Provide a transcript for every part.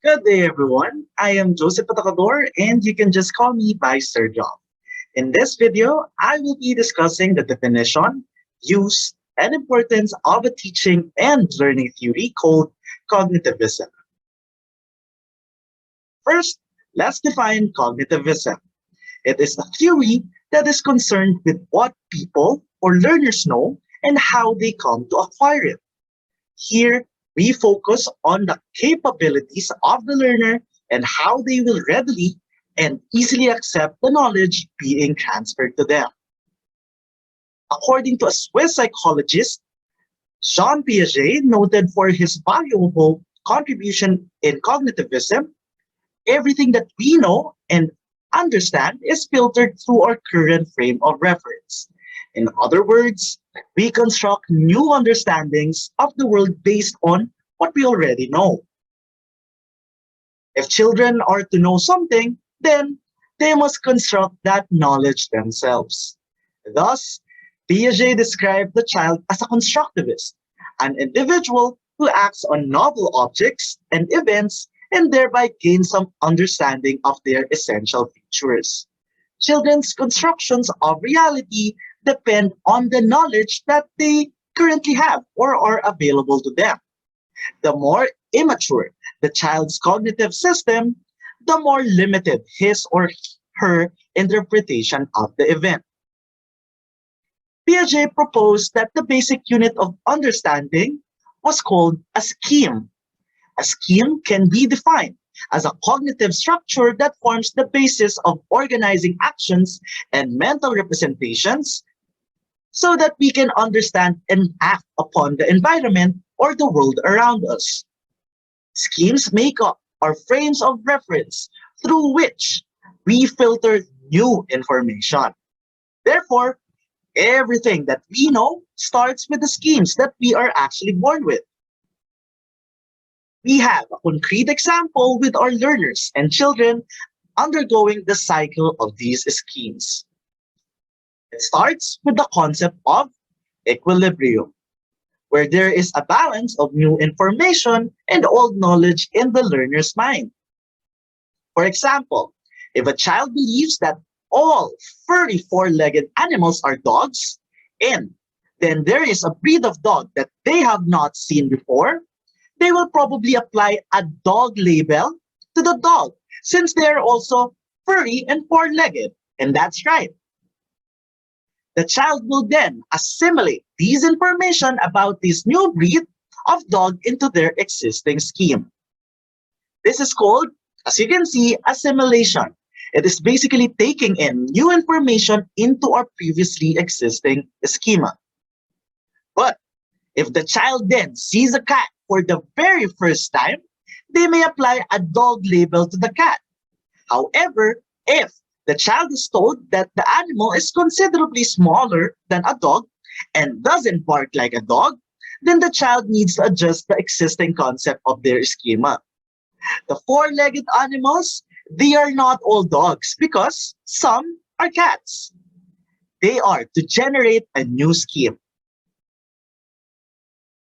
Good day, everyone. I am Joseph Patacador, and you can just call me by Sir John. In this video, I will be discussing the definition, use, and importance of a teaching and learning theory called Cognitivism. First, let's define Cognitivism. It is a theory that is concerned with what people or learners know and how they come to acquire it. Here, we focus on the capabilities of the learner and how they will readily and easily accept the knowledge being transferred to them. According to a Swiss psychologist, Jean Piaget, noted for his valuable contribution in cognitivism, everything that we know and understand is filtered through our current frame of reference. In other words, we construct new understandings of the world based on what we already know. If children are to know something, then they must construct that knowledge themselves. Thus, Piaget described the child as a constructivist, an individual who acts on novel objects and events and thereby gains some understanding of their essential features. Children's constructions of reality depend on the knowledge that they currently have or are available to them. The more immature the child's cognitive system, the more limited his or her interpretation of the event. Piaget proposed that the basic unit of understanding was called a scheme. A scheme can be defined as a cognitive structure that forms the basis of organizing actions and mental representations so that we can understand and act upon the environment or the world around us. Schemes make up our frames of reference through which we filter new information. Therefore, everything that we know starts with the schemes that we are actually born with. We have a concrete example with our learners and children undergoing the cycle of these schemes. It starts with the concept of equilibrium, where there is a balance of new information and old knowledge in the learner's mind. For example, if a child believes that all furry four-legged animals are dogs, and then there is a breed of dog that they have not seen before, they will probably apply a dog label to the dog since they are also furry and four-legged. And that's right. The child will then assimilate these information about this new breed of dog into their existing scheme. This is called, as you can see, assimilation. It is basically taking in new information into our previously existing schema. But if the child then sees a cat for the very first time, they may apply a dog label to the cat. However, if the child is told that the animal is considerably smaller than a dog and doesn't bark like a dog, then the child needs to adjust the existing concept of their schema. The four-legged animals, they are not all dogs because some are cats. They are to generate a new scheme.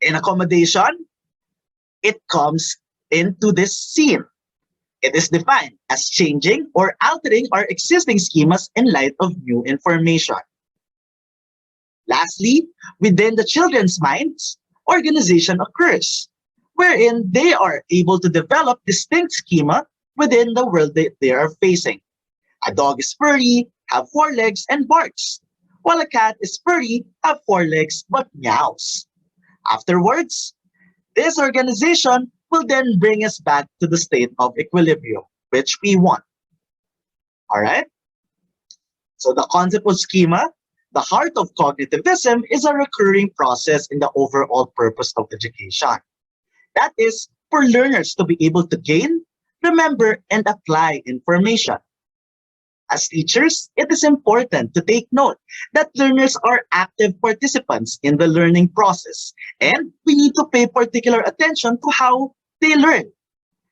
In accommodation, it comes into this scene. It is defined as changing or altering our existing schemas in light of new information. Lastly, within the children's minds, organization occurs, wherein they are able to develop distinct schema within the world that they are facing. A dog is furry, have four legs, and barks, while a cat is furry, have four legs, but meows. Afterwards, this organization will then bring us back to the state of equilibrium, which we want. All right? So the concept of schema, the heart of cognitivism, is a recurring process in the overall purpose of education. That is for learners to be able to gain, remember, and apply information. As teachers, it is important to take note that learners are active participants in the learning process, and we need to pay particular attention to how they learn,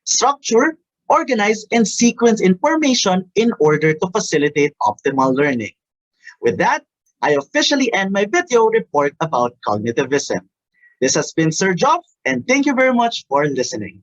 structure, organize, and sequence information in order to facilitate optimal learning. With that, I officially end my video report about cognitivism. This has been Sir Joff, and thank you very much for listening.